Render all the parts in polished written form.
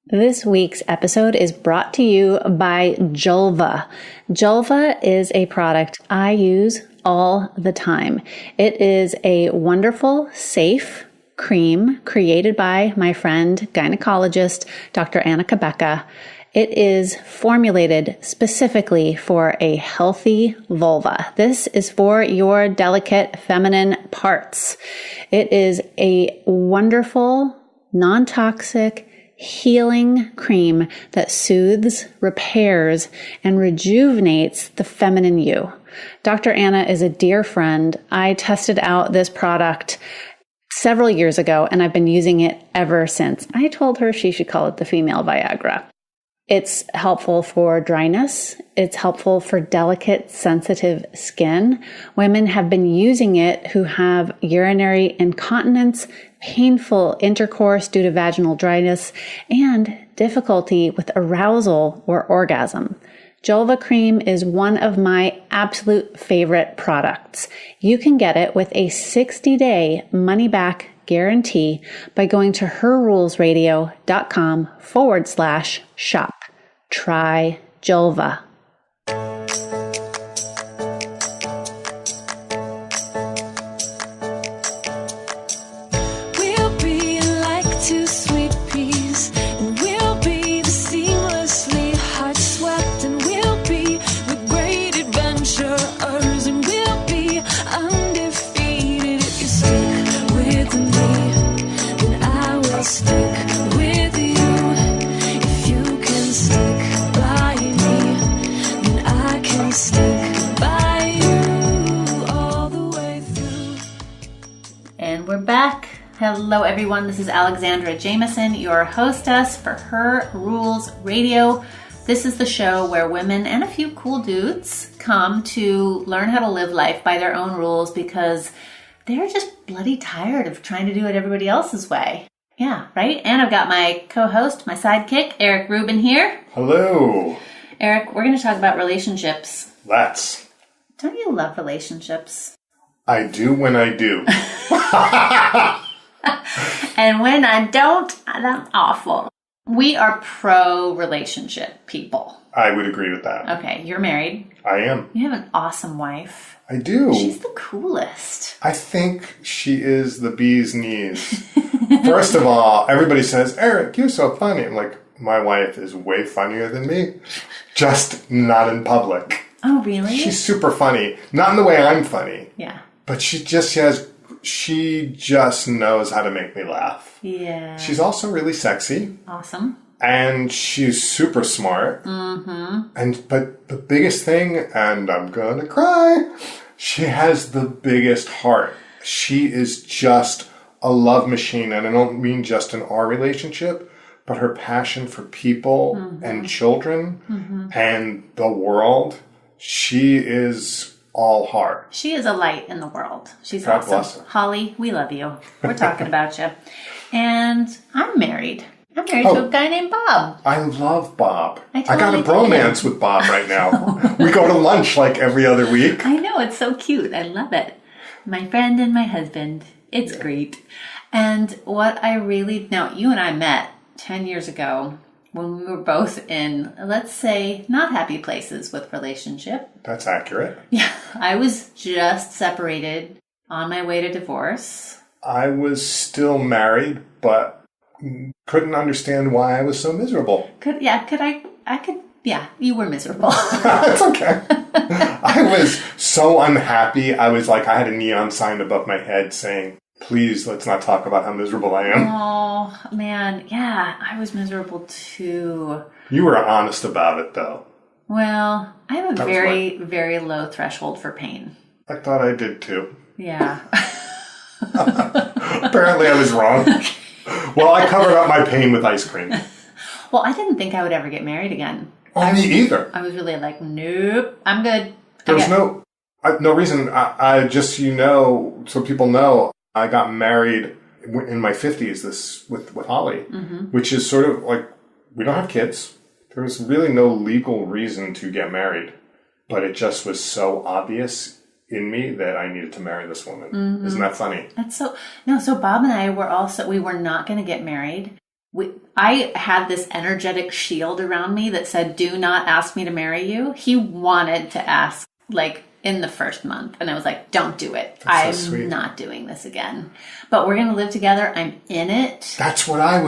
This week's episode is brought to you by Julva. Julva is a product I use all the time. It is a wonderful, safe cream created by my friend, gynecologist, Dr. Anna Kabeka. It is formulated specifically for a healthy vulva. This is for your delicate feminine parts. It is a wonderful, non-toxic, healing cream that soothes, repairs, and rejuvenates the feminine you. Dr. Anna is a dear friend. I tested out this product several years ago, and I've been using it ever since. I told her she should call it the Female Viagra. It's helpful for dryness. It's helpful for delicate, sensitive skin. Women have been using it who have urinary incontinence, painful intercourse due to vaginal dryness, and difficulty with arousal or orgasm. Julva cream is one of my absolute favorite products. You can get it with a 60-day money-back guarantee by going to herrulesradio.com/shop. Try Julva. We'll be like two sweet peas, and we'll be the seamlessly heart-swept, and we'll be the great adventurers, and we'll be undefeated. If you stick with me, then I will stick with you. If you can stick by me, then I can stick by you all the way through. And we're back. Hello, everyone. This is Alexandra Jameson, your hostess for Her Rules Radio. This is the show where women and a few cool dudes come to learn how to live life by their own rules because they're just bloody tired of trying to do it everybody else's way. Yeah, right? And I've got my co-host, my sidekick, Eric Rubin here. Hello. Eric, we're going to talk about relationships. Let's. Don't you love relationships? I do when I do. And when I don't, I'm awful. We are pro-relationship people. I would agree with that. Okay, you're married. I am. You have an awesome wife. I do. She's the coolest. I think she is the bee's knees. First of all, everybody says, Eric, you're so funny. I'm like, my wife is way funnier than me. Just not in public. Oh, really? She's super funny. Not in the way I'm funny. Yeah. But she just knows how to make me laugh. Yeah. She's also really sexy. Awesome. And she's super smart. Mm-hmm. But the biggest thing, and I'm gonna cry, she has the biggest heart. She is just a love machine, and I don't mean just in our relationship, but her passion for people and children and the world. She is all heart. She is a light in the world. She's God awesome. bless her. Holly, we love you. We're talking about you. And I'm married. I'm married to a guy named Bob. I love Bob. I got a totally bromance with Bob right now. We go to lunch like every other week. I know, it's so cute. I love it. My friend and my husband. It's great. And what I really... Now, you and I met 10 years ago when we were both in, let's say, not happy places with relationship. That's accurate. Yeah. I was just separated on my way to divorce. I was still married, but couldn't understand why I was so miserable. You were miserable. It's okay. I was so unhappy. I was like, I had a neon sign above my head saying, please, let's not talk about how miserable I am. Oh, man. Yeah, I was miserable too. You were honest about it, though. Well, I have a very, very low threshold for pain. I thought I did, too. Yeah. Apparently I was wrong. Well, I covered up my pain with ice cream. Well, I didn't think I would ever get married again. Oh, me either. I was really like, nope, I'm good. There's no reason. I just, so people know, I got married in my 50s with Holly, which is sort of like, we don't have kids. There was really no legal reason to get married, but it just was so obvious in me that I needed to marry this woman. Isn't that funny? That's so Bob and I were we were not going to get married. I had this energetic shield around me that said, do not ask me to marry you. He wanted to ask, like, in the first month. And I was like, don't do it. That's so I'm sweet. not doing this again. But we're going to live together. I'm in it. That's where I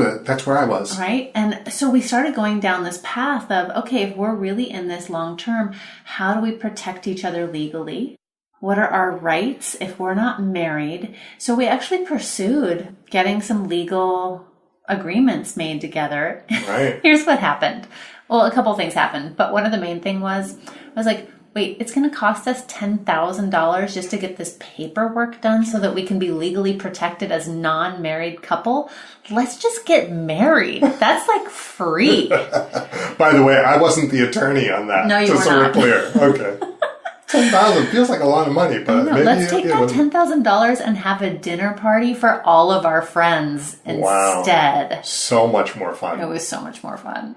was. Right? And so we started going down this path of, okay, if we're really in this long term, how do we protect each other legally? What are our rights if we're not married? So we actually pursued getting some legal agreements made together. Right. Here's what happened. Well, a couple things happened, but one of the main thing was, I was like, wait, it's going to cost us $10,000 just to get this paperwork done so that we can be legally protected as non-married couple. Let's just get married. That's like free. By the way, I wasn't the attorney on that. No, you just were so not. we're clear. Okay. $10,000 feels like a lot of money, but No, maybe let's take that was- $10,000 and have a dinner party for all of our friends instead. So much more fun. It was so much more fun.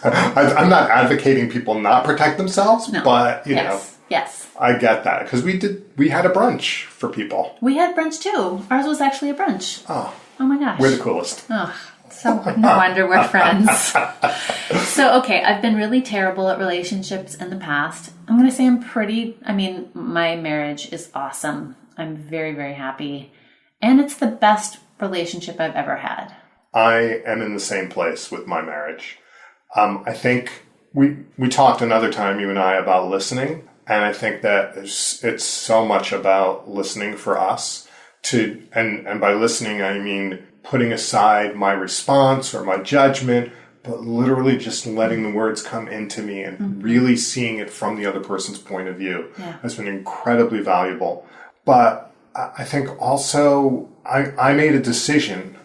I'm not advocating people not protect themselves, No. but you know, Yes. I get that because we had a brunch for people. We had brunch too. Ours was actually a brunch. Oh, Oh my gosh. we're the coolest. Oh, so no wonder we're friends. So, okay, I've been really terrible at relationships in the past. I'm going to say my marriage is awesome. I'm very, very happy. And it's the best relationship I've ever had. I am in the same place with my marriage. I think we talked another time, you and I, about listening. And I think that it's so much about listening for us and by listening, I mean putting aside my response or my judgment, but literally just letting the words come into me and really seeing it from the other person's point of view has been incredibly valuable. But I think also I made a decision.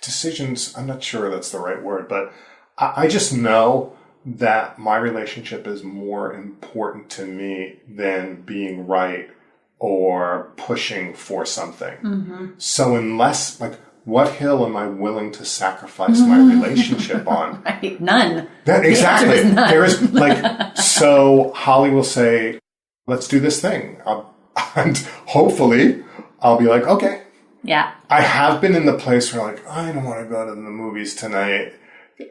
Decisions, I'm not sure that's the right word, but I just know that my relationship is more important to me than being right or pushing for something. So unless, like, what hill am I willing to sacrifice my relationship on? Right? None. Exactly. The answer is none. There is, like, so Holly will say, let's do this thing. And hopefully I'll be like, okay. Yeah. I have been in the place where, like, I don't want to go to the movies tonight.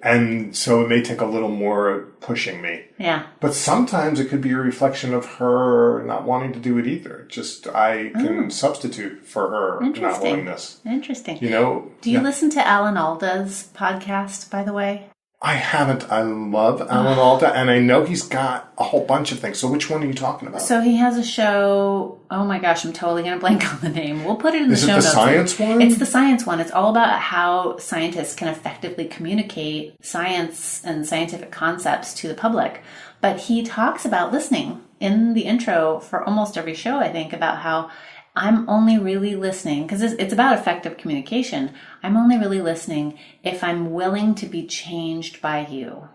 And so it may take a little more pushing me. Yeah. But sometimes it could be a reflection of her not wanting to do it either. Just I can substitute for her not willingness. Interesting. You know? Do you listen to Alan Alda's podcast, by the way? I haven't. I love Alan Alda, and I know he's got a whole bunch of things. So which one are you talking about? So he has a show. Oh my gosh, I'm totally going to blank on the name. We'll put it in the Is it show the notes. science one? It's the science one. It's all about how scientists can effectively communicate science and scientific concepts to the public. But he talks about listening in the intro for almost every show, I think, about how I'm only really listening, because it's about effective communication. I'm only really listening if I'm willing to be changed by you.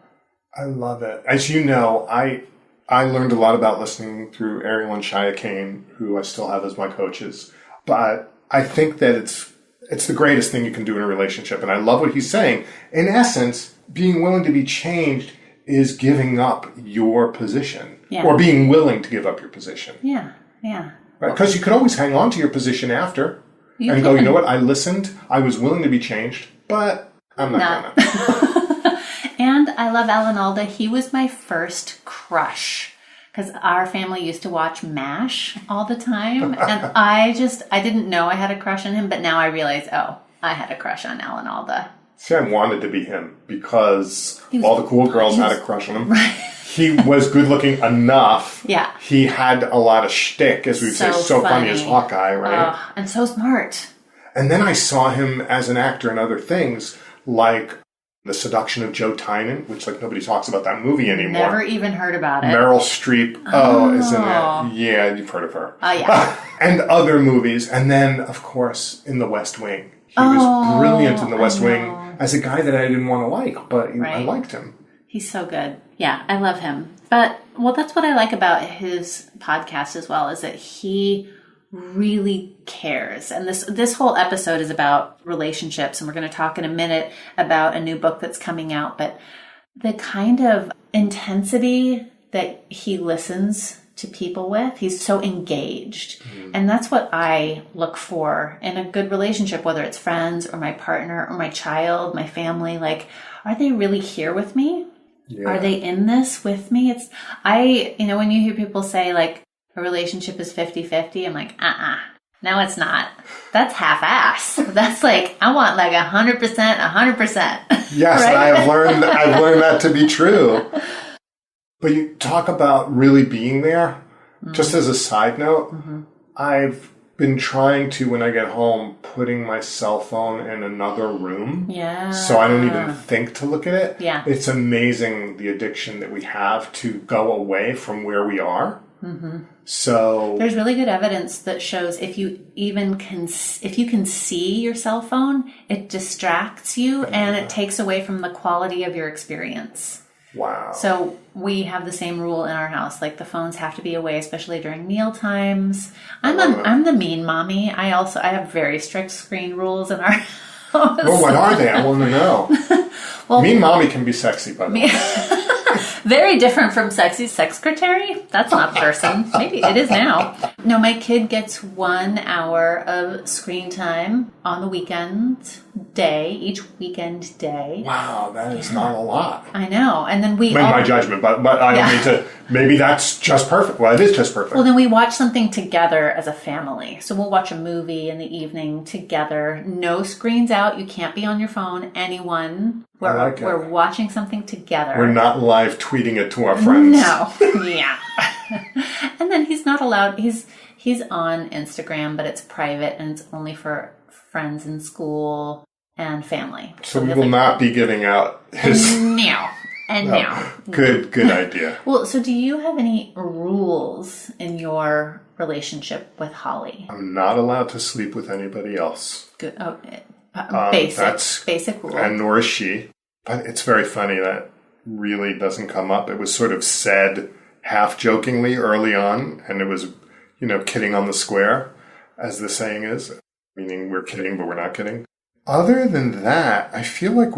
I love it. As you know, I learned a lot about listening through Ariel and Shia Kane, who I still have as my coaches. But I think that it's the greatest thing you can do in a relationship. And I love what he's saying. In essence, being willing to be changed is giving up your position. Yeah. Or being willing to give up your position. Yeah, yeah. Right? Because you could always hang on to your position after and go, you know what, I listened, I was willing to be changed, but I'm not gonna. And I love Alan Alda. He was my first crush because our family used to watch MASH all the time. And I didn't know I had a crush on him, but now I realize, I had a crush on Alan Alda. See, I wanted to be him because all the cool girls had a crush on him. Right. He was good looking enough. Yeah. He had a lot of shtick, as we would say, so funny as Hawkeye, right? And so smart. And then I saw him as an actor in other things, like The Seduction of Joe Tynan, which, like, nobody talks about that movie anymore. Never even heard about it. Meryl Streep. Isn't it? Yeah, you've heard of her. Oh, yeah. And other movies. And then, of course, in The West Wing. He was brilliant in The West Wing as a guy that I didn't want to like, but I liked him. He's so good. Yeah, I love him. But, well, that's what I like about his podcast as well, is that he really cares. And this whole episode is about relationships, and we're going to talk in a minute about a new book that's coming out. But the kind of intensity that he listens to people with. He's so engaged. And that's what I look for in a good relationship, whether it's friends or my partner or my child, my family. Like, are they really here with me? Yeah. Are they in this with me? When you hear people say like a relationship is 50-50, I'm like, no, it's not. That's half-ass. That's like, I want like 100%, 100%. Yes, right? I've learned that to be true. But you talk about really being there. Just as a side note, I've been trying to, when I get home, putting my cell phone in another room. Yeah. So I don't even think to look at it. Yeah. It's amazing the addiction that we have to go away from where we are. So there's really good evidence that shows if you can see your cell phone, it distracts you and it takes away from the quality of your experience. wow. So we have the same rule in our house. Like the phones have to be away, especially during meal times. I'm the mean mommy. I have very strict screen rules in our house. Well, what are they? I want to know. Well, mean mommy can be sexy, by the way. very different from sexy secretary. That's not a person. Maybe it is now. No, my kid gets 1 hour of screen time on the each weekend day. Wow, that is not a lot. I know. And then In my judgment, but I don't need to. Maybe that's just perfect. Well, it is just perfect. Well, then we watch something together as a family. So we'll watch a movie in the evening together. No screens out. You can't be on your phone. Anyone. We're watching something together. We're not live tweeting it to our friends. No. Yeah. And then he's not allowed. He's on Instagram, but it's private and it's only for friends in school and family. So we will not be giving out his... No. And now. Good idea. Well, so do you have any rules in your relationship with Holly? I'm not allowed to sleep with anybody else. Good. Oh, basic rule. And nor is she. But it's very funny that really doesn't come up. It was sort of said half jokingly early on, and it was, kidding on the square, as the saying is, meaning we're kidding, but we're not kidding. Other than that, I feel like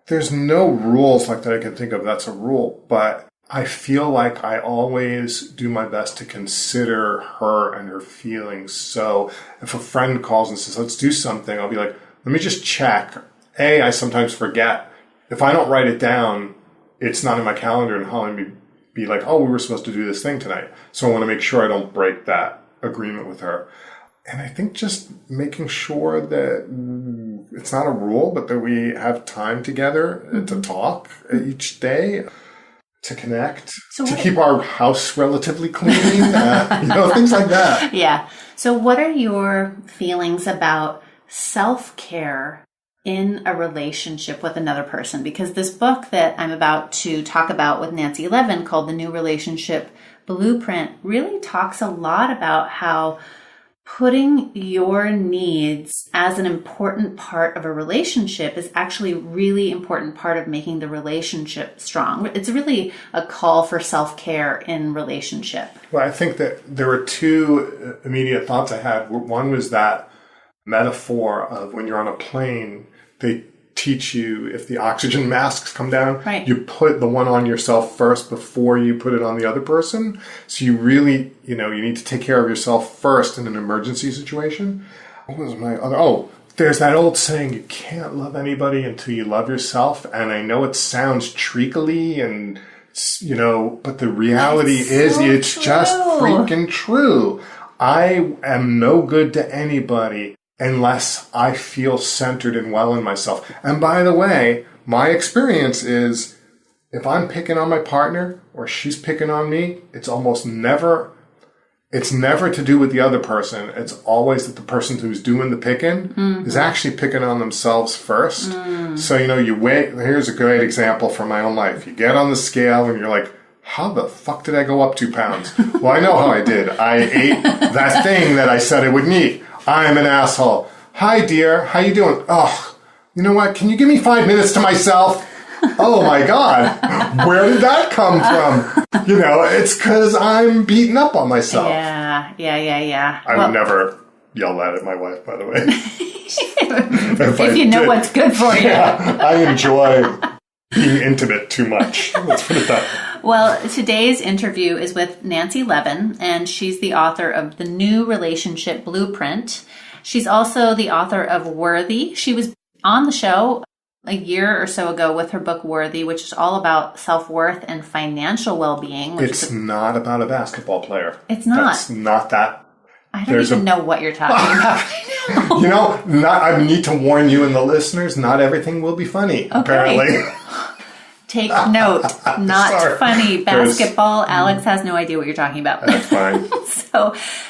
there's no rules like that I can think of that's a rule, but I feel like I always do my best to consider her and her feelings. So if a friend calls and says, let's do something, I'll be like, let me just check. I sometimes forget. If I don't write it down, it's not in my calendar, and Holly may be like, oh, we were supposed to do this thing tonight. So I want to make sure I don't break that agreement with her. And I think just making sure that it's not a rule, but that we have time together to talk each day, to connect, to keep our house relatively clean, things like that. Yeah. So what are your feelings about self-care in a relationship with another person? Because this book that I'm about to talk about with Nancy Levin, called The New Relationship Blueprint, really talks a lot about how putting your needs as an important part of a relationship is actually a really important part of making the relationship strong. It's really a call for self-care in relationship. Well, I think that there were two immediate thoughts I had. One was that metaphor of when you're on a plane, they teach you if the oxygen masks come down, you put the one on yourself first before you put it on the other person. So you really, you need to take care of yourself first in an emergency situation. What was my other? Oh, there's that old saying, you can't love anybody until you love yourself. And I know it sounds treacly and, but the reality is it's just freaking true. I am no good to anybody unless I feel centered and well in myself. And by the way, my experience is if I'm picking on my partner or she's picking on me, it's never to do with the other person. It's always that the person who's doing the picking is actually picking on themselves first. So, you wait. Here's a great example from my own life. You get on the scale and you're like, how the fuck did I go up 2 pounds? Well, I know how I did. I ate that thing that I said I wouldn't eat. I'm an asshole. Hi, dear. How you doing? Oh, you know what? Can you give me 5 minutes to myself? Oh, my God. Where did that come from? It's because I'm beating up on myself. Yeah. I would never yell that at my wife, by the way. if you know what's good for you. Yeah, I enjoy being intimate too much. Let's put it that way. Well, today's interview is with Nancy Levin, and she's the author of The New Relationship Blueprint. She's also the author of Worthy. She was on the show a year or so ago with her book Worthy, which is all about self-worth and financial well-being. It's not about a basketball player. It's not. It's not that. I don't even know what you're talking about right now. I need to warn you and the listeners, not everything will be funny, apparently. Take note. Not funny. Basketball. Alex has no idea what you're talking about. That's fine.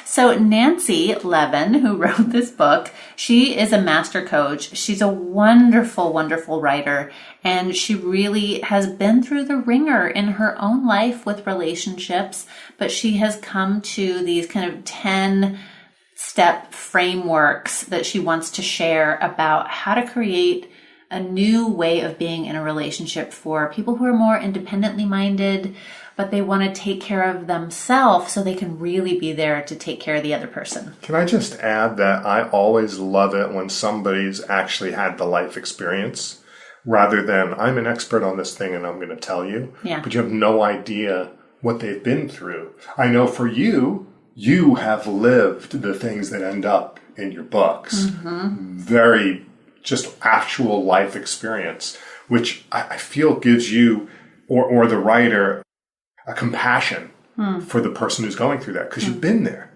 So Nancy Levin, who wrote this book, she is a master coach. She's a wonderful, wonderful writer. And she really has been through the ringer in her own life with relationships. But she has come to these kind of 10-step frameworks that she wants to share about how to create a new way of being in a relationship for people who are more independently minded, but they want to take care of themselves so they can really be there to take care of the other person. Can I just add that I always love it when somebody's actually had the life experience rather than I'm an expert on this thing and I'm going to tell you, but you have no idea what they've been through. I know for you, you have lived the things that end up in your books. Very just actual life experience, which I feel gives you or the writer a compassion for the person who's going through that because you've been there.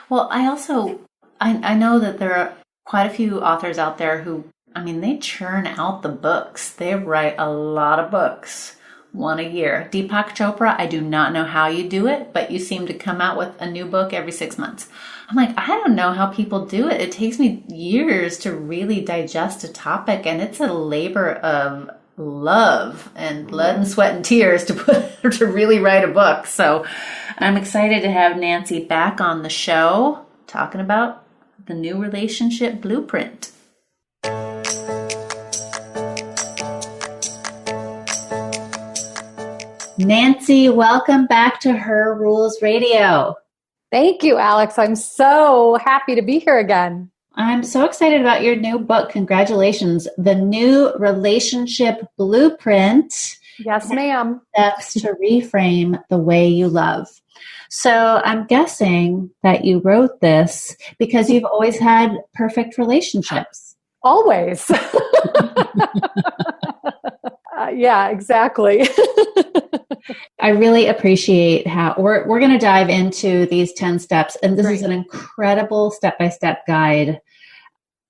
Well, I know that there are quite a few authors out there who, they churn out the books. They write a lot of books, one a year. Deepak Chopra, I do not know how you do it, but you seem to come out with a new book every 6 months. I'm like, I don't know how people do it. It takes me years to really digest a topic, and it's a labor of love and blood and sweat and tears to really write a book. So I'm excited to have Nancy back on the show talking about the new relationship blueprint. Nancy, welcome back to Her Rules Radio. Thank you, Alex. I'm so happy to be here again. I'm so excited about your new book. Congratulations. The New Relationship Blueprint. Yes, ma'am. Steps to reframe the way you love. So I'm guessing that you wrote this because you've always had perfect relationships. Always. Yeah, exactly. I really appreciate how we're going to dive into these 10 steps. And this is an incredible step-by-step guide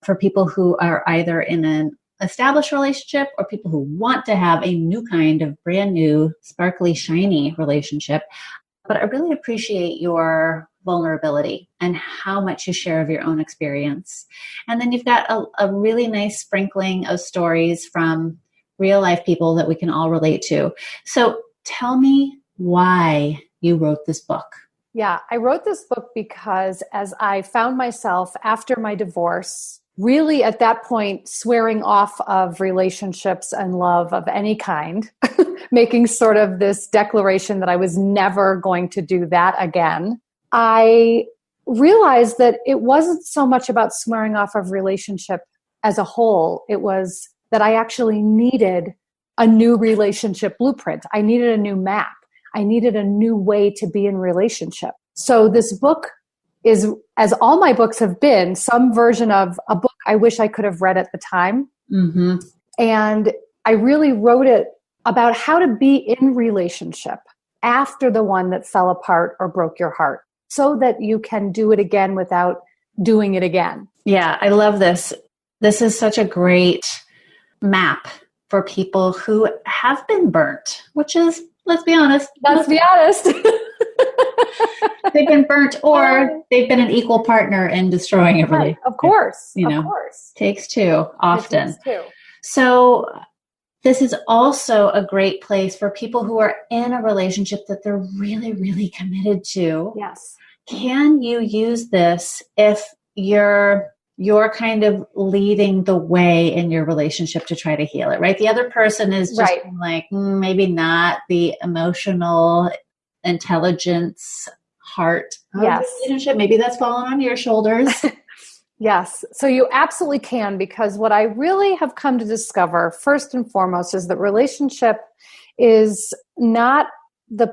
for people who are either in an established relationship or people who want to have a new kind of brand new, sparkly, shiny relationship. But I really appreciate your vulnerability and how much you share of your own experience. And then you've got a really nice sprinkling of stories from real life people that we can all relate to. So tell me why you wrote this book. Yeah, I wrote this book because as I found myself after my divorce, really at that point, swearing off of relationships and love of any kind, making sort of this declaration that I was never going to do that again, I realized that it wasn't so much about swearing off of relationship as a whole. It was that I actually needed a new relationship blueprint. I needed a new map. I needed a new way to be in relationship. So this book is, as all my books have been, some version of a book I wish I could have read at the time. Mm-hmm. And I really wrote it about how to be in relationship after the one that fell apart or broke your heart so that you can do it again without doing it again. Yeah, I love this. This is such a great map for people who have been burnt, which is, let's be honest. They've been burnt or they've been an equal partner in destroying everything. Right, of course. Of course. Takes two often. It takes two. So this is also a great place for people who are in a relationship that they're really, really committed to. Yes. Can you use this if you're kind of leading the way in your relationship to try to heal it, right? The other person is just like, maybe not the emotional intelligence heart of the relationship. Maybe that's falling on your shoulders. Yes. So you absolutely can, because what I really have come to discover first and foremost is that relationship is not the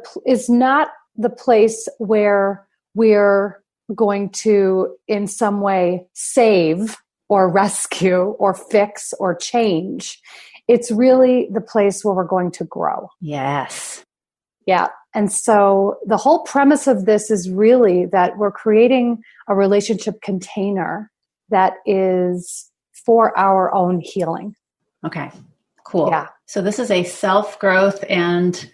place where we're going to in some way save or rescue or fix or change. It's really the place where we're going to grow. Yes. Yeah. And so the whole premise of this is really that we're creating a relationship container that is for our own healing. Okay, cool. Yeah. So this is a self-growth and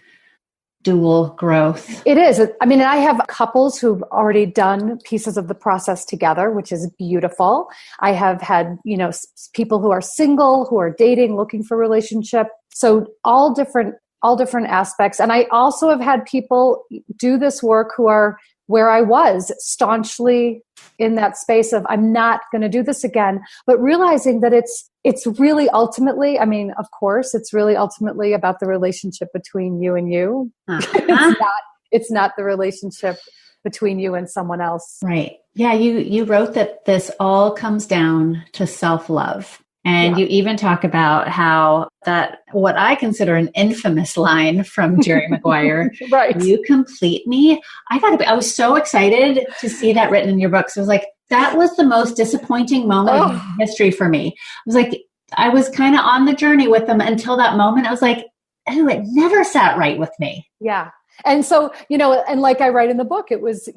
dual growth. It is. I mean, I have couples who've already done pieces of the process together, which is beautiful. I have had, people who are single, who are dating, looking for relationship. So all different aspects. And I also have had people do this work who are where I was staunchly in that space of, I'm not going to do this again, but realizing that it's really ultimately, I mean, of course, it's really ultimately about the relationship between you and you. Uh-huh. It's not the relationship between you and someone else. Right. Yeah. You wrote that this all comes down to self-love. And you even talk about how that, what I consider an infamous line from Jerry Maguire, right? You complete me. I was so excited to see that written in your book. So I was like, that was the most disappointing moment in history for me. I was like, I was kind of on the journey with them until that moment. I was like, oh, it never sat right with me. Yeah. And so, and like I write in the book, it was,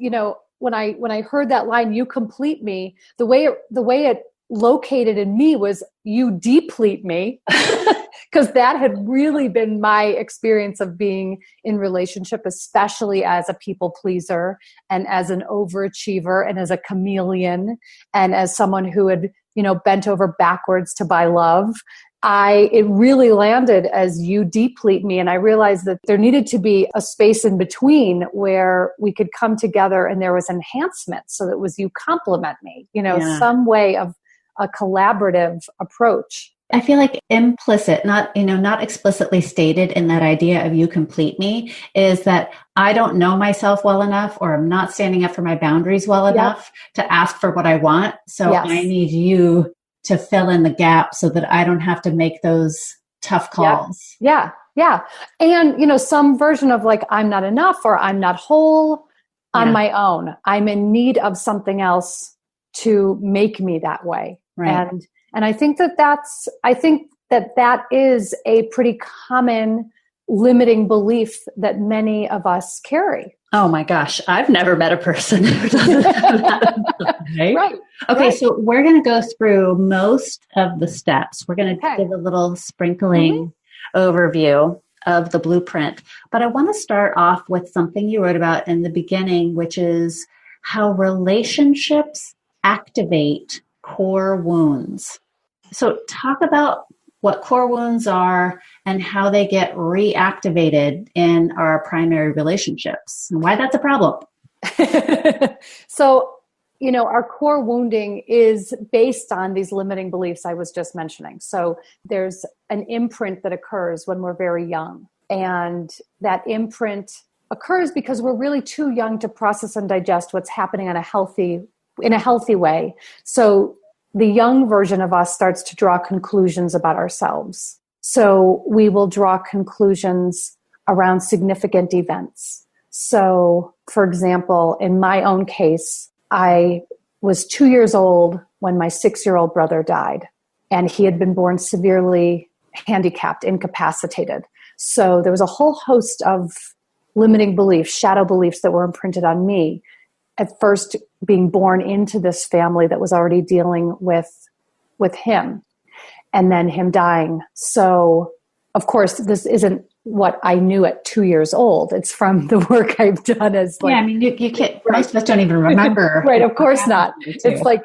when I heard that line, you complete me, the way it located in me was you deplete me, because that had really been my experience of being in relationship, especially as a people pleaser and as an overachiever and as a chameleon and as someone who had, bent over backwards to buy love. It really landed as you deplete me. And I realized that there needed to be a space in between where we could come together and there was enhancement. So that it was you compliment me, some way of a collaborative approach. I feel like implicit, not explicitly stated in that idea of you complete me, is that I don't know myself well enough, or I'm not standing up for my boundaries well enough to ask for what I want. So I need you to fill in the gap so that I don't have to make those tough calls. Yeah. And, some version of like, I'm not enough or I'm not whole on my own. I'm in need of something else to make me that way. Right. And I think that is a pretty common limiting belief that many of us carry. Oh my gosh, I've never met a person who doesn't have that. Right? Okay, so we're going to go through most of the steps. We're going to give a little sprinkling overview of the blueprint. But I want to start off with something you wrote about in the beginning, which is how relationships activate core wounds. So talk about what core wounds are and how they get reactivated in our primary relationships and why that's a problem. So, our core wounding is based on these limiting beliefs I was just mentioning. So there's an imprint that occurs when we're very young. And that imprint occurs because we're really too young to process and digest what's happening in a healthy way. So the young version of us starts to draw conclusions about ourselves. So we will draw conclusions around significant events. So, for example, in my own case, I was 2 years old when my 6-year-old brother died, and he had been born severely handicapped, incapacitated. So there was a whole host of limiting beliefs, shadow beliefs that were imprinted on me. At first, being born into this family that was already dealing with him, and then him dying. So, of course, this isn't what I knew at 2 years old. It's from the work I've done as like... Yeah, I mean, you can't, most of us don't even remember. Right, of course not. It's like,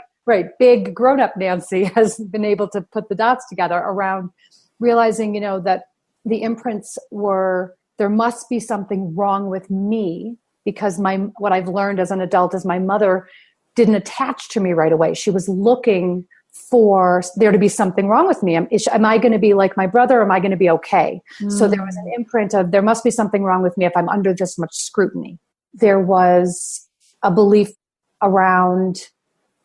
big grown-up Nancy has been able to put the dots together around realizing, that the imprints were, there must be something wrong with me, because what I've learned as an adult is my mother didn't attach to me right away. She was looking for there to be something wrong with me. Am I going to be like my brother? Or am I going to be okay? So there was an imprint of there must be something wrong with me if I'm under this much scrutiny. There was a belief around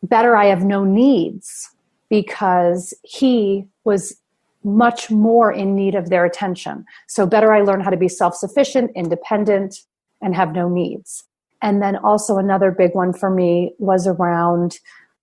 better I have no needs, because he was much more in need of their attention. So better I learn how to be self-sufficient, independent, and have no needs. And then also another big one for me was around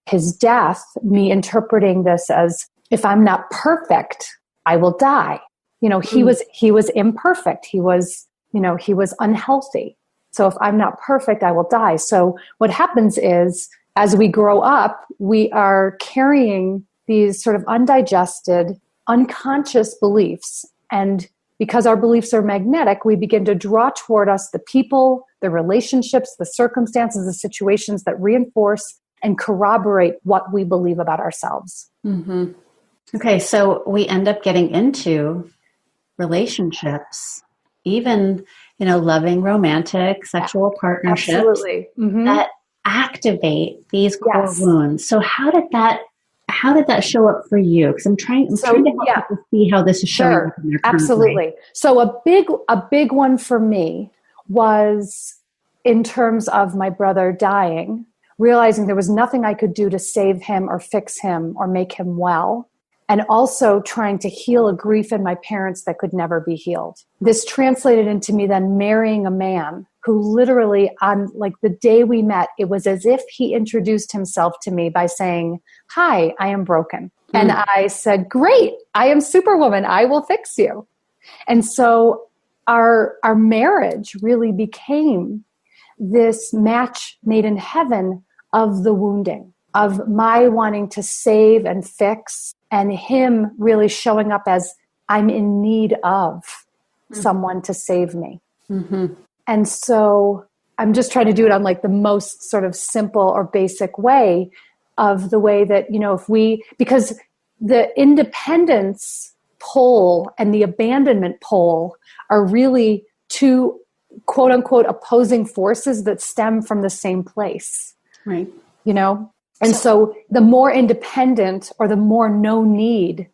his death, me interpreting this as, if I'm not perfect, I will die. You know, he was imperfect. He was unhealthy. So if I'm not perfect, I will die. So what happens is, as we grow up, we are carrying these sort of undigested, unconscious beliefs. And because our beliefs are magnetic, we begin to draw toward us the people, the relationships, the circumstances, the situations that reinforce and corroborate what we believe about ourselves. Mm-hmm. Okay, so we end up getting into relationships, even, loving, romantic, sexual partnerships. Absolutely. Mm-hmm. That activate these core wounds. So how did that show up for you? Because I'm trying to help people see how this is showing up in their current absolutely life. So a big one for me was in terms of my brother dying, realizing there was nothing I could do to save him or fix him or make him well. And also trying to heal a grief in my parents that could never be healed. This translated into me then marrying a man who literally, on like the day we met, it was as if he introduced himself to me by saying, "Hi, I am broken." And I said, "Great, I am Superwoman. I will fix you." And so our marriage really became this match made in heaven of the wounding, of my wanting to save and fix, and him really showing up as, I'm in need of someone to save me. Mm-hmm. And so I'm just trying to do it on like the most sort of simple or basic way of the way that, because the independence pole and the abandonment pole are really two quote unquote opposing forces that stem from the same place. Right. And so the more independent or the more no need,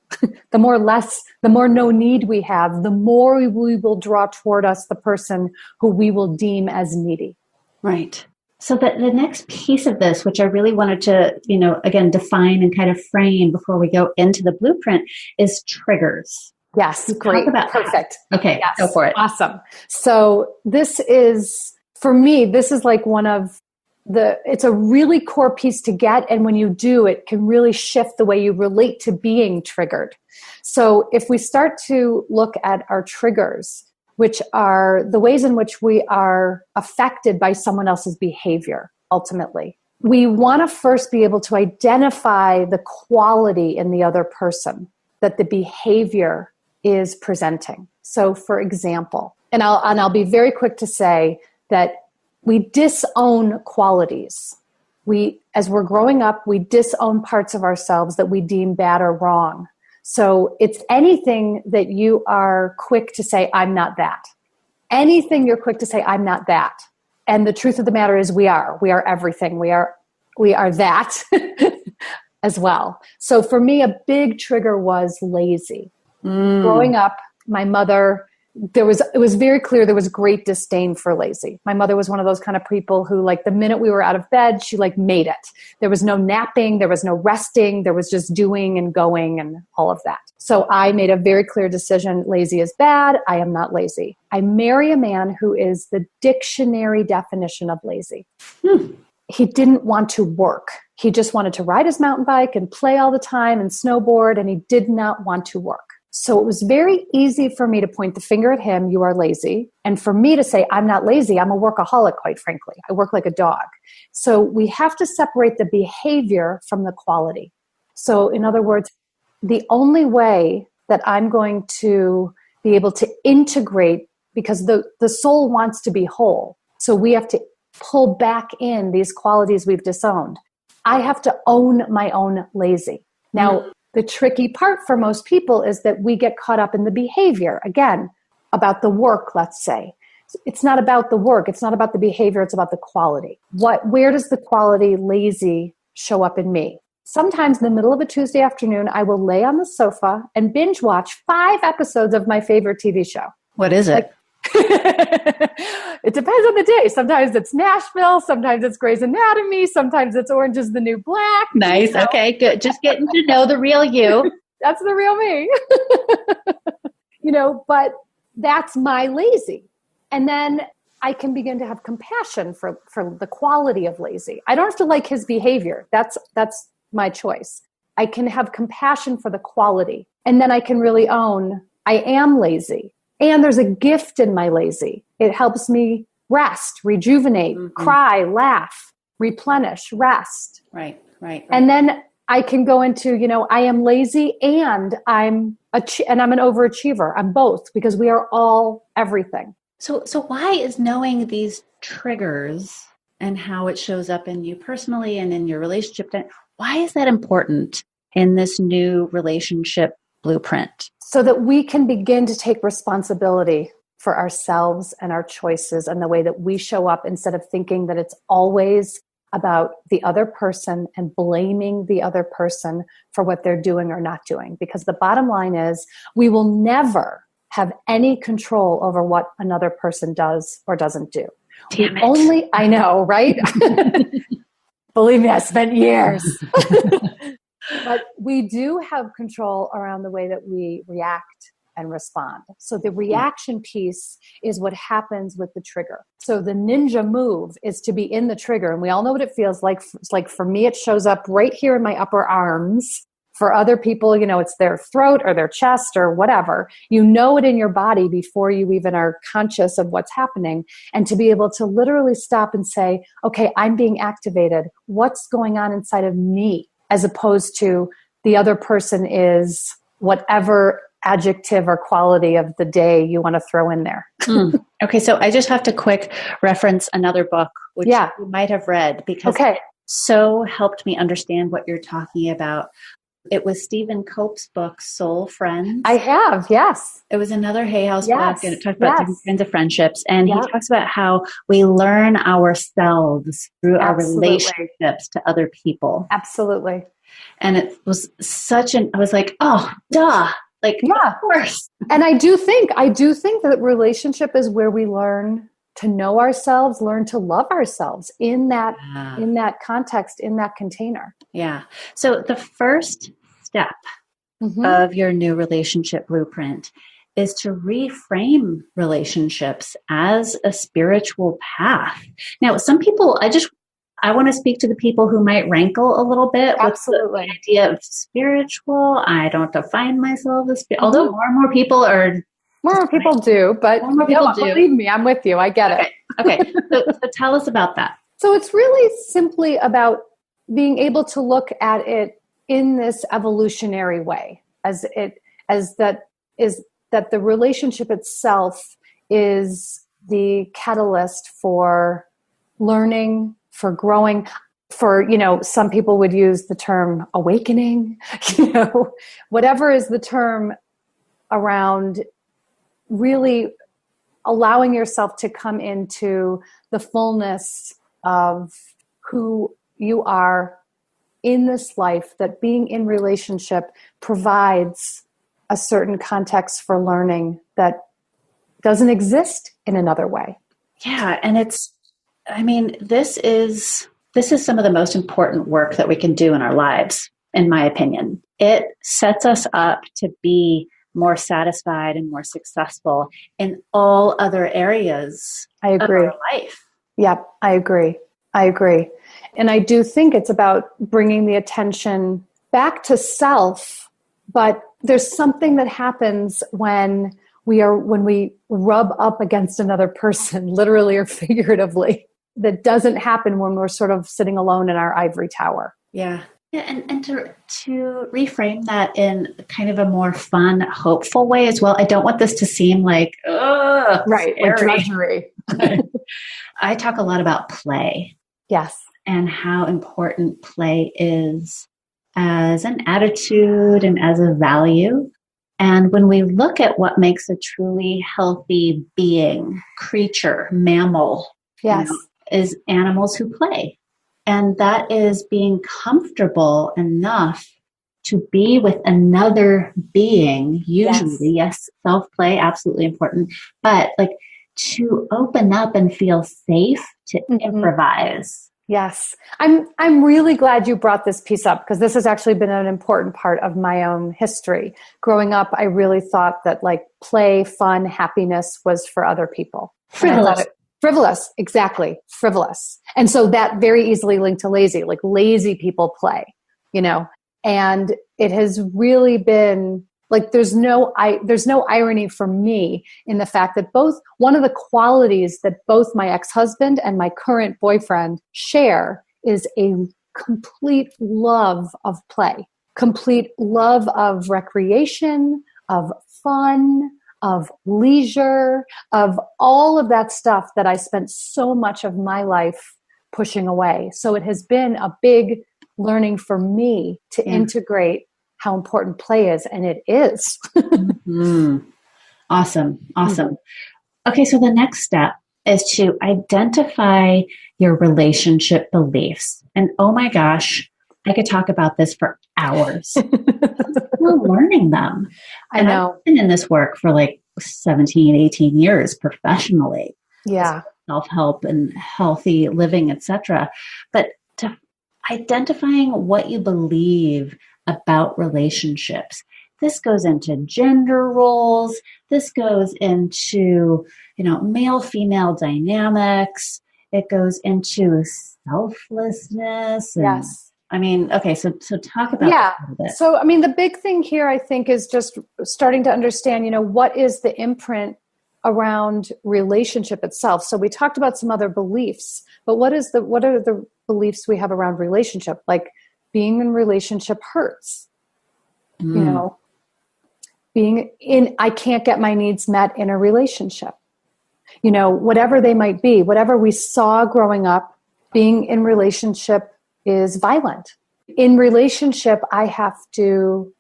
the more no need we have, the more we will draw toward us the person who we will deem as needy. Right. So the next piece of this, which I really wanted to, again, define and kind of frame before we go into the blueprint, is triggers. Yes, great. Perfect. That. Okay, yes. Go for it. Awesome. So this is, for me, this is like one of it's a really core piece to get. And when you do, it can really shift the way you relate to being triggered. So if we start to look at our triggers, which are the ways in which we are affected by someone else's behavior, ultimately, we want to first be able to identify the quality in the other person that the behavior is presenting. So for example, and I'll be very quick to say that we disown qualities. As we're growing up, we disown parts of ourselves that we deem bad or wrong. So it's anything that you are quick to say, I'm not that. Anything you're quick to say, I'm not that. And the truth of the matter is we are everything. We are that as well. So for me, a big trigger was lazy. Growing up, my mother, it was very clear there was great disdain for lazy. My mother was one of those kind of people who, like, the minute we were out of bed, she made it. There was no napping, there was no resting, there was just doing and going and all of that. So I made a very clear decision. Lazy is bad. I am not lazy. I marry a man who is the dictionary definition of lazy. He didn't want to work. He just wanted to ride his mountain bike and play all the time and snowboard, and he did not want to work. So it was very easy for me to point the finger at him, you are lazy. And for me to say, I'm not lazy, I'm a workaholic, quite frankly. I work like a dog. So we have to separate the behavior from the quality. So in other words, the only way that I'm going to be able to integrate, because the soul wants to be whole. So we have to pull back in these qualities we've disowned. I have to own my own lazy. Now, the tricky part for most people is that we get caught up in the behavior. Again, about the work, let's say. It's not about the work. It's not about the behavior. It's about the quality. Where does the quality lazy show up in me? Sometimes in the middle of a Tuesday afternoon, I will lay on the sofa and binge watch 5 episodes of my favorite TV show. What is it? It depends on the day. Sometimes it's Nashville, sometimes it's Grey's Anatomy, sometimes it's Orange is the New Black. Nice. Okay, good. Just getting to know the real you. That's the real me. But that's my lazy. And then I can begin to have compassion for the quality of lazy. I don't have to like his behavior. That's my choice. I can have compassion for the quality. And then I can really own I am lazy. And there's a gift in my lazy. It helps me rest, rejuvenate, cry, laugh, replenish, rest. Right. And then I can go into, I am lazy and I'm an overachiever. I'm both, because we are all everything. So why is knowing these triggers and how it shows up in you personally and in your relationship, why is that important in this new relationship blueprint? So that we can begin to take responsibility for ourselves and our choices and the way that we show up, instead of thinking that it's always about the other person and blaming the other person for what they're doing or not doing. Because the bottom line is, we will never have any control over what another person does or doesn't do. Damn it. I know, right? Believe me, I spent years. But we do have control around the way that we react and respond. So the reaction piece is what happens with the trigger. So the ninja move is to be in the trigger. And we all know what it feels like. It's like, for me, it shows up right here in my upper arms. For other people, it's their throat or their chest or whatever. You know it in your body before you even are conscious of what's happening. And to be able to literally stop and say, okay, I'm being activated. What's going on inside of me? As opposed to the other person is whatever adjective or quality of the day you want to throw in there. Okay, so I just have to quick reference another book, which you might have read, because it so helped me understand what you're talking about. It was Stephen Cope's book, Soul Friends. I have, yes. It was another Hay House book, and it talked about different kinds of friendships. And he talks about how we learn ourselves through our relationships to other people. Absolutely. And it was I was like, oh, duh. Like, of course. And I do think that relationship is where we learn to know ourselves, learn to love ourselves in that context, in that container. Yeah. So the first step of your new relationship blueprint is to reframe relationships as a spiritual path. Now, some people, I want to speak to the people who might rankle a little bit with the idea of spiritual. I don't define myself as spiritual, although more and more people are. More people do, but more people do. Believe me, I'm with you. I get it. Okay. So tell us about that. So it's really simply about being able to look at it in this evolutionary way, as that the relationship itself is the catalyst for learning, for growing, for, some people would use the term awakening, whatever is the term around really allowing yourself to come into the fullness of who you are in this life, that being in relationship provides a certain context for learning that doesn't exist in another way. Yeah. And this is some of the most important work that we can do in our lives, in my opinion. It sets us up to be more satisfied and more successful in all other areas of our life. Yep, I agree. And I do think it's about bringing the attention back to self, but there's something that happens when we rub up against another person, literally or figuratively, that doesn't happen when we're sort of sitting alone in our ivory tower. Yeah. Yeah, and to reframe that in kind of a more fun, hopeful way as well. I don't want this to seem like, like drudgery. I talk a lot about play. Yes. And how important play is as an attitude and as a value. And when we look at what makes a truly healthy being, creature, mammal, is animals who play. And that is being comfortable enough to be with another being, usually. Yes, self-play, absolutely important. But to open up and feel safe to improvise. Yes. I'm really glad you brought this piece up because this has actually been an important part of my own history. Growing up, I really thought that like play, fun, happiness was for other people. Frivolous, exactly. Frivolous. And so that very easily linked to lazy, like lazy people play, you know, and it has really been like, there's no irony for me in the fact that one of the qualities that both my ex-husband and my current boyfriend share is a complete love of play, complete love of recreation, of fun, of leisure, of all of that stuff that I spent so much of my life pushing away. So it has been a big learning for me to integrate how important play is, and it is. Awesome. Okay, so the next step is to identify your relationship beliefs. And oh my gosh, I could talk about this for hours. I'm still learning them. I know. I've been in this work for like 17, 18 years professionally. Yeah. Self-help and healthy living, etc. But to identifying what you believe about relationships. This goes into gender roles. This goes into, male-female dynamics. It goes into selflessness. Yes. Okay, so talk about that a little bit. So, the big thing here, I think, is just starting to understand, what is the imprint around relationship itself. So we talked about some other beliefs, but what are the beliefs we have around relationship? Like, being in relationship hurts, I can't get my needs met in a relationship, whatever they might be, whatever we saw growing up, being in relationship is violent. In relationship, I have to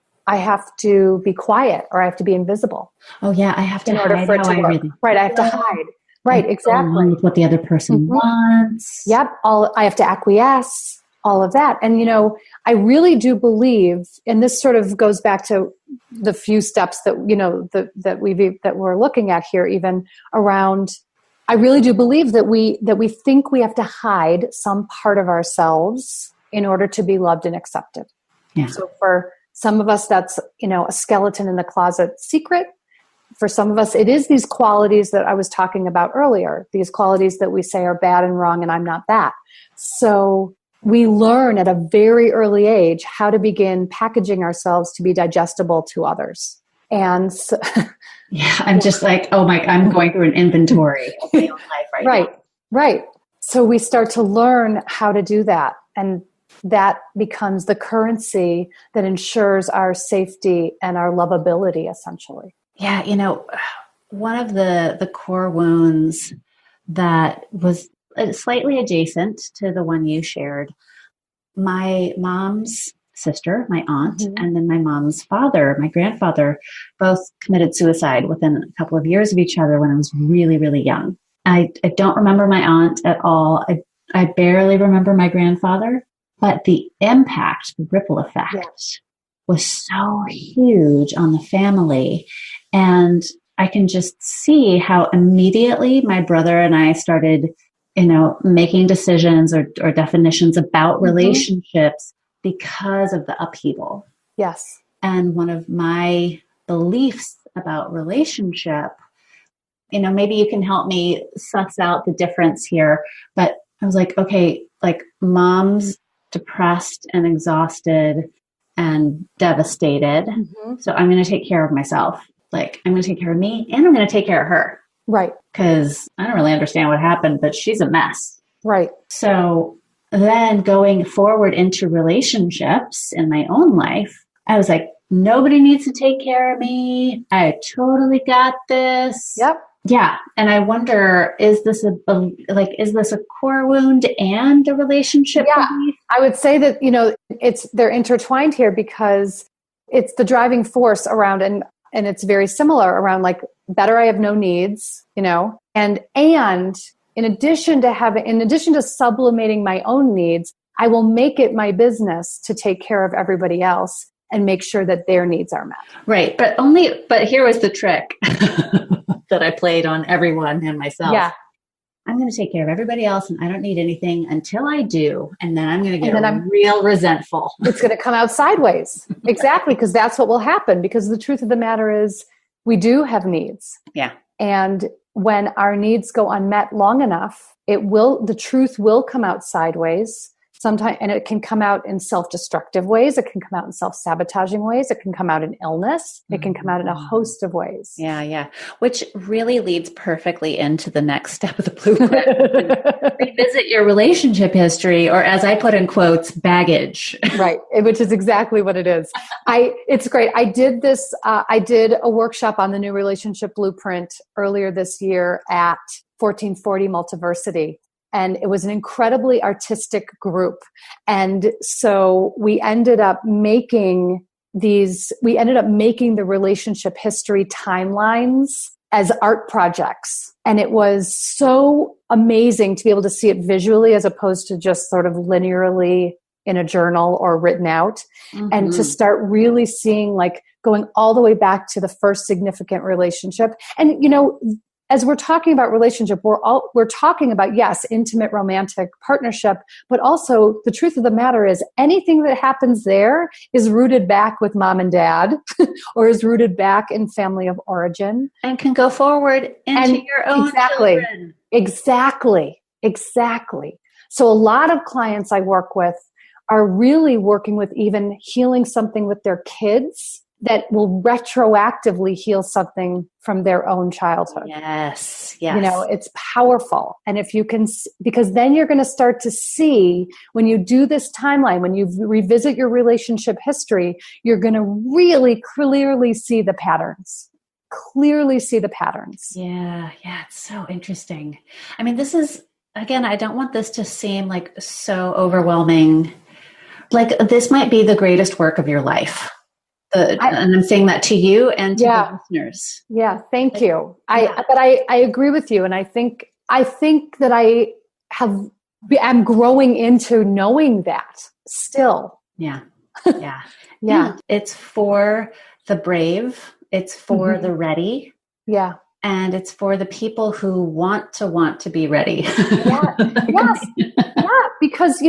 be quiet or I have to be invisible. Oh yeah. I have to in order hide for it how to I work. really Right. I have to hide. Right. Exactly. With what the other person wants. Yep. I have to acquiesce, all of that. And, I really do believe, and this sort of goes back to the few steps that, that we're looking at here, even around, I really do believe that we think we have to hide some part of ourselves in order to be loved and accepted. Yeah. So for some of us, that's, a skeleton in the closet secret. For some of us, it is these qualities that I was talking about earlier, these qualities that we say are bad and wrong, and I'm not that. So we learn at a very early age how to begin packaging ourselves to be digestible to others. And so, I'm just like, oh my, I'm going through an inventory of my own life right now. Right. So we start to learn how to do that. And that becomes the currency that ensures our safety and our lovability, essentially. Yeah. One of the core wounds that was slightly adjacent to the one you shared, my mom's sister, my aunt, and then my mom's father, my grandfather, both committed suicide within a couple of years of each other when I was really, really young. I don't remember my aunt at all. I barely remember my grandfather, but the impact, the ripple effect was so huge on the family. And I can just see how immediately my brother and I started making decisions or definitions about relationships because of the upheaval. Yes. And one of my beliefs about relationship, maybe you can help me suss out the difference here, but I was like, okay, like mom's depressed and exhausted and devastated. So I'm going to take care of myself. Like, I'm going to take care of me and I'm going to take care of her. Right. Because I don't really understand what happened, but she's a mess. Right. So then going forward into relationships in my own life, I was like, nobody needs to take care of me. I totally got this. Yep. Yeah. And I wonder, is this a core wound and a relationship belief? I would say that, they're intertwined here because it's the driving force around, and it's very similar around like, better I have no needs, and in addition to sublimating my own needs, I will make it my business to take care of everybody else and make sure that their needs are met. Right. But here was the trick. that I played on everyone and myself. Yeah. I'm going to take care of everybody else and I don't need anything until I do. And then I'm going to get I'm real resentful. It's going to come out sideways. Exactly. Because that's what will happen. Because the truth of the matter is we do have needs. Yeah. And when our needs go unmet long enough, the truth will come out sideways. Sometimes, and it can come out in self-destructive ways. It can come out in self-sabotaging ways. It can come out in illness. It can come out in a host of ways. Yeah, yeah. Which really leads perfectly into the next step of the blueprint. Revisit your relationship history, or as I put in quotes, baggage. Right, which is exactly what it is. It's great. I did this. I did a workshop on the new relationship blueprint earlier this year at 1440 Multiversity. And it was an incredibly artistic group. And so we ended up making the relationship history timelines as art projects. And it was so amazing to be able to see it visually as opposed to just sort of linearly in a journal or written out. Mm-hmm. And to start really seeing, like, going all the way back to the first significant relationship. And, as we're talking about relationship, we're talking about, yes, intimate romantic partnership, but also the truth of the matter is anything that happens there is rooted back with mom and dad or is rooted back in family of origin. And can go forward into your own children. Exactly. So a lot of clients I work with are really working with even healing something with their kids that will retroactively heal something from their own childhood. Yes. It's powerful. And if you can, because then you're going to start to see when you do this timeline, when you revisit your relationship history, you're going to really clearly see the patterns. Yeah. It's so interesting. I mean, this is, again, I don't want this to seem like so overwhelming. Like, this might be the greatest work of your life. And I'm saying that to you and to the listeners. Yeah, thank you. But I agree with you, and I think that I'm growing into knowing that still. Yeah. It's for the brave. It's for the ready. Yeah. And it's for the people who want to be ready. Yeah. Yes. Yeah. Because,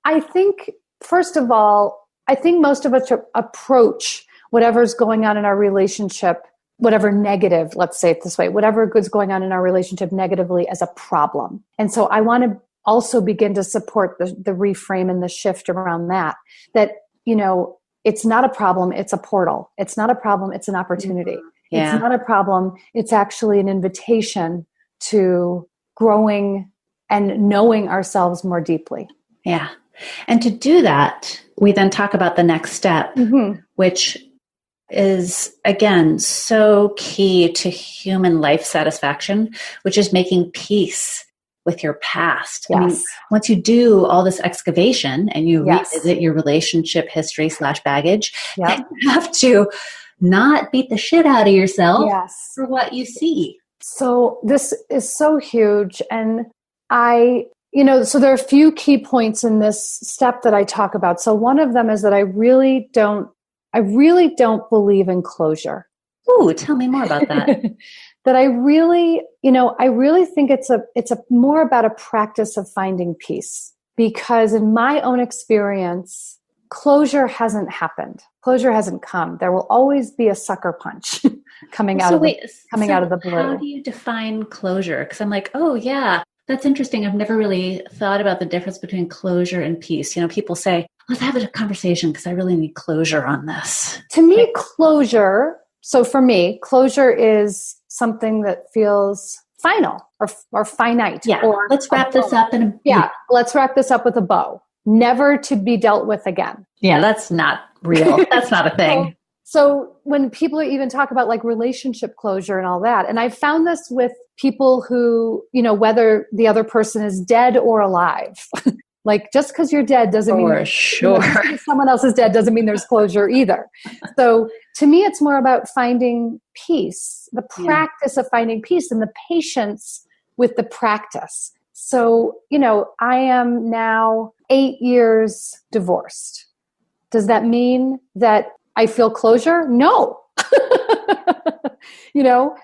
I think, first of all, most of us approach whatever's going on in our relationship, whatever negative, let's say it this way, whatever is going on in our relationship negatively as a problem. And so I want to also begin to support the reframe and the shift around that, it's not a problem, it's a portal. It's not a problem, it's an opportunity. Yeah. It's not a problem, it's actually an invitation to growing and knowing ourselves more deeply. Yeah. And to do that, we then talk about the next step, which is, again, so key to human life satisfaction, which is making peace with your past. Yes. I mean, once you do all this excavation and you revisit your relationship history / baggage, then you have to not beat the shit out of yourself for what you see. So this is so huge. And so there are a few key points in this step that I talk about. So one of them is that I really don't believe in closure. Ooh, tell me more about that. That I really think it's more about a practice of finding peace, because in my own experience, closure hasn't happened. Closure hasn't come. There will always be a sucker punch coming out of the blue. How do you define closure? Because I'm like, oh yeah, that's interesting. I've never really thought about the difference between closure and peace. People say, let's have a conversation because I really need closure on this. To me, so for me, closure is something that feels final or finite. Yeah. Or let's wrap this up let's wrap this up with a bow. Never to be dealt with again. Yeah, that's not real. That's not a thing. So when people even talk about like relationship closure and all that, and I've found this with people who, whether the other person is dead or alive, like just because you're dead doesn't mean someone else is dead doesn't mean there's closure either. So to me, it's more about finding peace, the practice of finding peace and the patience with the practice. So, I am now 8 years divorced. Does that mean that I feel closure? No,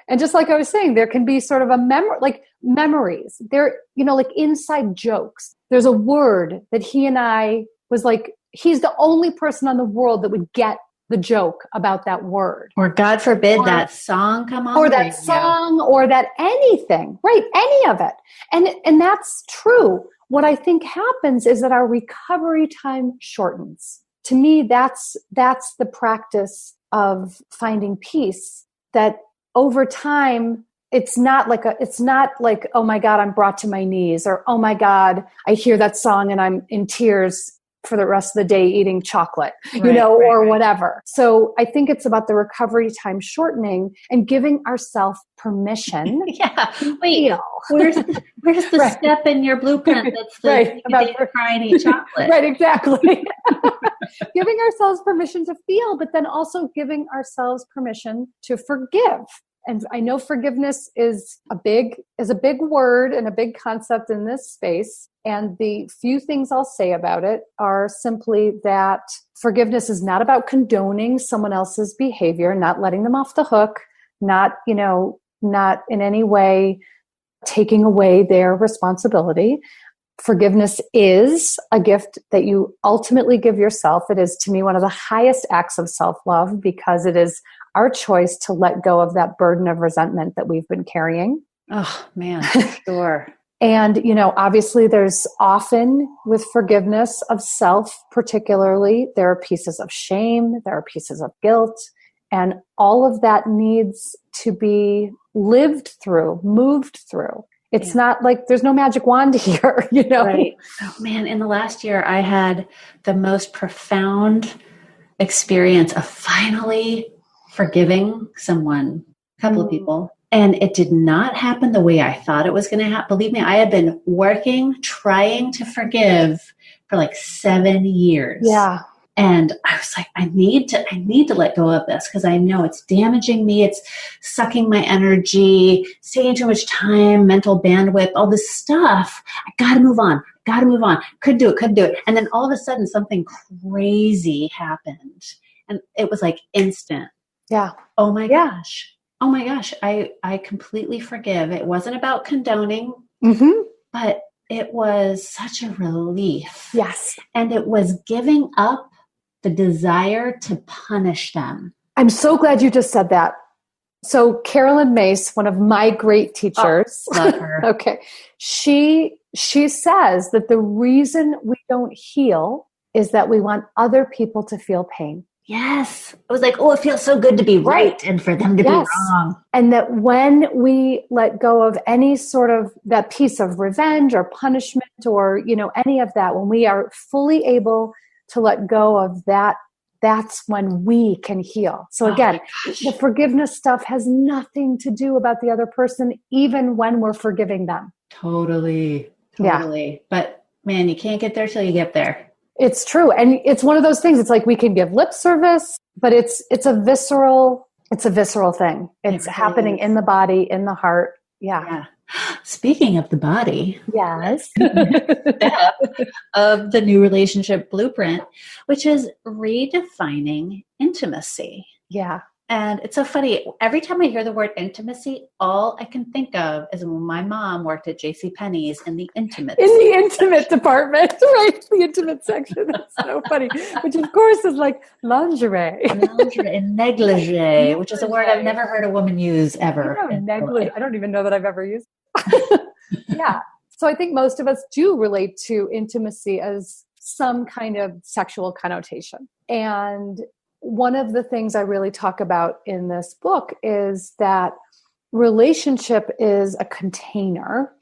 And just like I was saying, there can be sort of a memory, like memories there, like inside jokes. There's a word that he and I was like, he's the only person on the world that would get the joke about that word. Or God forbid that song come on. Or that song, or that anything, right? Any of it. And that's true. What I think happens is that our recovery time shortens. To me, that's the practice of finding peace, that over time, it's not like, oh my God, I'm brought to my knees, or, oh my God, I hear that song and I'm in tears for the rest of the day eating chocolate, or whatever. So I think it's about the recovery time shortening and giving ourselves permission. Wait, where's the step in your blueprint that's about cry and eat chocolate? Right, exactly. Giving ourselves permission to feel, but then also giving ourselves permission to forgive. And I know forgiveness is a big word and a big concept in this space. And the few things I'll say about it are simply that forgiveness is not about condoning someone else's behavior, not letting them off the hook, not in any way taking away their responsibility. Forgiveness is a gift that you ultimately give yourself. It is, to me, one of the highest acts of self-love, because it is our choice to let go of that burden of resentment that we've been carrying. Oh, man, sure. And, obviously there's often with forgiveness of self, particularly, there are pieces of shame, there are pieces of guilt, and all of that needs to be lived through, moved through. It's not like there's no magic wand here, Right. Oh, man, in the last year, I had the most profound experience of finally forgiving someone, a couple of people. And it did not happen the way I thought it was going to happen. Believe me, I had been trying to forgive for like 7 years. Yeah. And I was like, I need to let go of this, because I know it's damaging me. It's sucking my energy, it's taking too much time, mental bandwidth, all this stuff. I got to move on. Couldn't do it. And then all of a sudden something crazy happened, and it was like instant. Yeah. Oh my gosh. I completely forgive. It wasn't about condoning, but it was such a relief. Yes. And it was giving up the desire to punish them. I'm so glad you just said that. So Carolyn Mace, one of my great teachers, love her. Okay. She says that the reason we don't heal is that we want other people to feel pain. Yes. I was like, it feels so good to be right and for them to be wrong. And that when we let go of any sort of that piece of revenge or punishment or, any of that, when we are fully able to let go of that, that's when we can heal. So again, the forgiveness stuff has nothing to do about the other person, even when we're forgiving them. Totally. But man, you can't get there till you get there. It's true. And it's one of those things. It's like we can give lip service, but it's a visceral thing. It's happening in the body, in the heart. Yeah. Speaking of the body. Yes. Step of the new relationship blueprint, which is redefining intimacy. Yeah. And it's so funny. Every time I hear the word intimacy, all I can think of is when my mom worked at JCPenney's in the intimate department, right? The intimate section. That's so funny. Which of course is like lingerie. Lingerie and negligee, which is a word I've never heard a woman use ever. I don't even know that I've ever used it. Yeah. So I think most of us do relate to intimacy as some kind of sexual connotation. And one of the things I really talk about in this book is that relationship is a container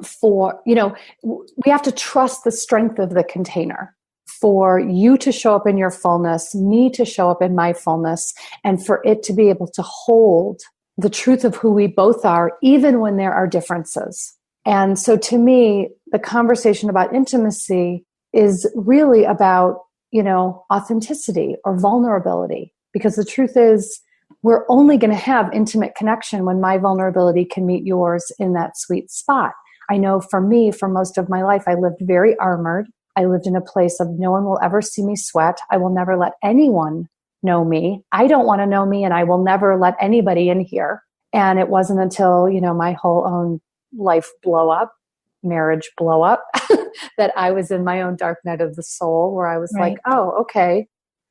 for, we have to trust the strength of the container for you to show up in your fullness, me to show up in my fullness, and for it to be able to hold the truth of who we both are, even when there are differences. And so to me, the conversation about intimacy is really about authenticity or vulnerability, because the truth is we're only going to have intimate connection when my vulnerability can meet yours in that sweet spot. I know for me, for most of my life, I lived very armored. I lived in a place of no one will ever see me sweat. I will never let anyone know me. I don't want to know me, and I will never let anybody in here. And it wasn't until, my whole own life blow up, marriage blow up, that I was in my own dark night of the soul, where I was like, oh, okay,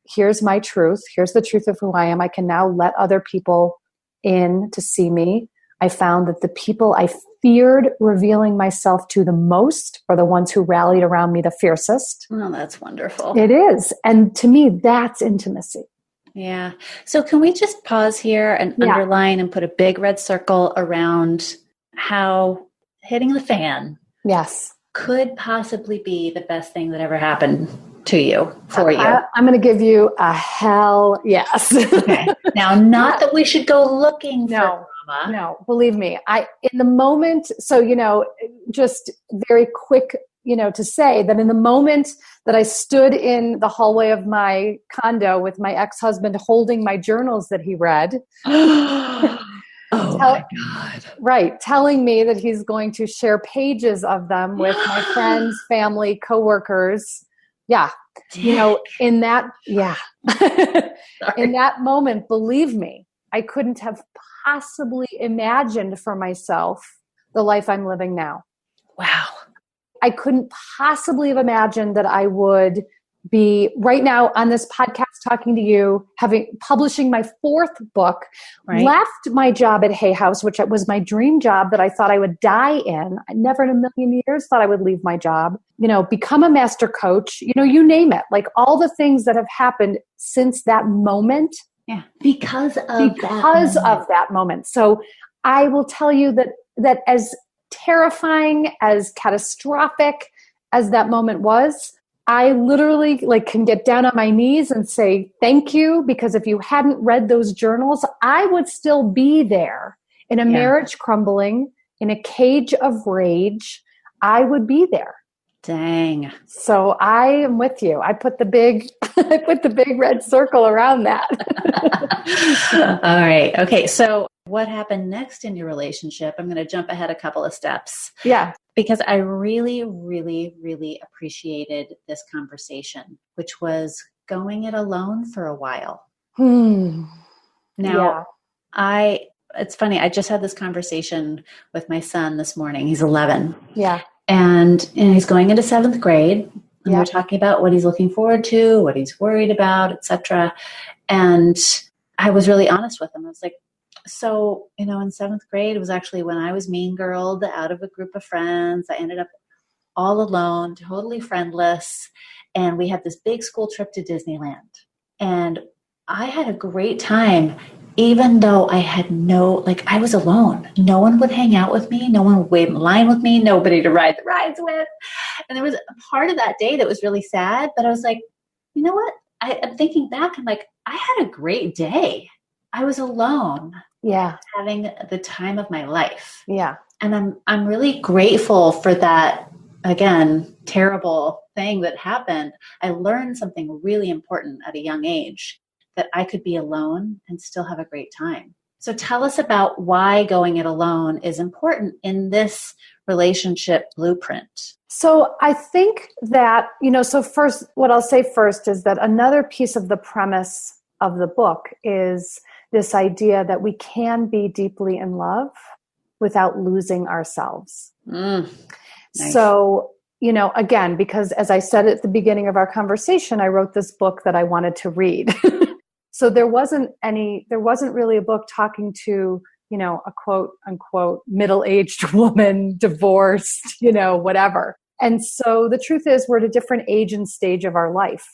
here's my truth. Here's the truth of who I am. I can now let other people in to see me. I found that the people I feared revealing myself to the most are the ones who rallied around me the fiercest. Oh, that's wonderful. It is. And to me, that's intimacy. Yeah. So can we just pause here and underline and put a big red circle around how hitting the fan could possibly be the best thing that ever happened to you, for you? I'm going to give you a hell yes. Okay. Now, not that we should go looking for drama. No, believe me. In the moment, so, just very quick, to say that in the moment that I stood in the hallway of my condo with my ex-husband holding my journals that he read. Oh my God. Right. Telling me that he's going to share pages of them with my friends, family, coworkers. Yeah. In that, in that moment, believe me, I couldn't have possibly imagined for myself the life I'm living now. Wow. I couldn't possibly have imagined that I would be right now on this podcast talking to you, publishing my 4th book, left my job at Hay House, which was my dream job that I thought I would die in. I never in a million years thought I would leave my job, become a master coach, you name it, like all the things that have happened since that moment. Yeah. Because of that moment. So I will tell you that as terrifying, as catastrophic as that moment was, I literally can get down on my knees and say thank you, because if you hadn't read those journals, I would still be there in a marriage crumbling, in a cage of rage. I would be there. Dang. So I am with you. I put the big red circle around that. All right. Okay. So what happened next in your relationship? I'm going to jump ahead a couple of steps. Yeah. Because I really, really, really appreciated this conversation, which was going it alone for a while. Now, it's funny. I just had this conversation with my son this morning. He's 11. Yeah. And he's going into 7th grade. And we're talking about what he's looking forward to, what he's worried about, etc. And I was really honest with him. I was like, so, in 7th grade, it was actually when I was mean girled out of a group of friends. I ended up all alone, totally friendless. And we had this big school trip to Disneyland. And I had a great time, even though I had I was alone. No one would hang out with me. No one would wait in line with me. Nobody to ride the rides with. And there was a part of that day that was really sad. But I was like, you know what? I'm thinking back. I'm like, I had a great day. I was alone. Yeah. Having the time of my life. Yeah. And I'm really grateful for that, again, terrible thing that happened. I learned something really important at a young age, that I could be alone and still have a great time. So tell us about why going it alone is important in this relationship blueprint. So I think that, so first, what I'll say first is that another piece of the premise of the book is this idea that we can be deeply in love without losing ourselves. Nice. So, again, because as I said at the beginning of our conversation, I wrote this book that I wanted to read. So there wasn't really a book talking to, a quote unquote middle-aged woman, divorced, whatever. And so the truth is we're at a different age and stage of our life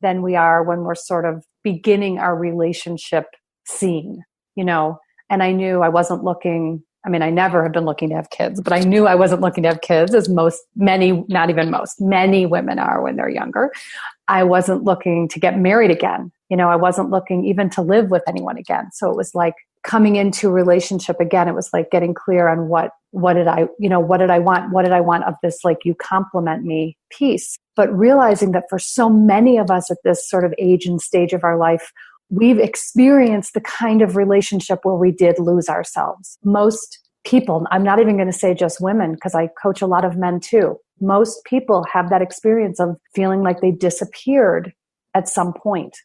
than we are when we're sort of beginning our relationship scene, and I knew I wasn't looking. I mean, I never have been looking to have kids, but I knew I wasn't looking to have kids, as many women are when they're younger. I wasn't looking to get married again. I wasn't looking even to live with anyone again. So it was like coming into a relationship again. It was like getting clear on what did I want? What did I want of this, like, you complement me piece, but realizing that for so many of us at this sort of age and stage of our life, we've experienced the kind of relationship where we did lose ourselves. Most people, I'm not even going to say just women, because I coach a lot of men too. Most people have that experience of feeling like they disappeared at some point.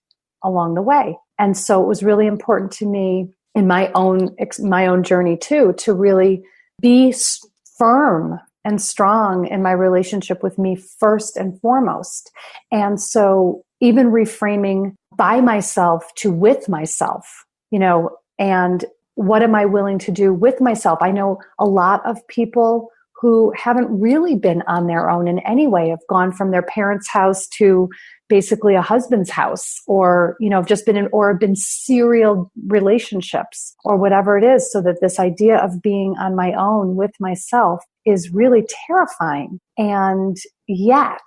along the way. And so it was really important to me in my own journey too, to really be firm and strong in my relationship with me first and foremost. And so even reframing by myself to with myself, and what am I willing to do with myself? I know a lot of people who haven't really been on their own in any way, have gone from their parents' house to basically a husband's house, or, just been or been serial relationships or whatever it is. So that this idea of being on my own with myself is really terrifying. And yet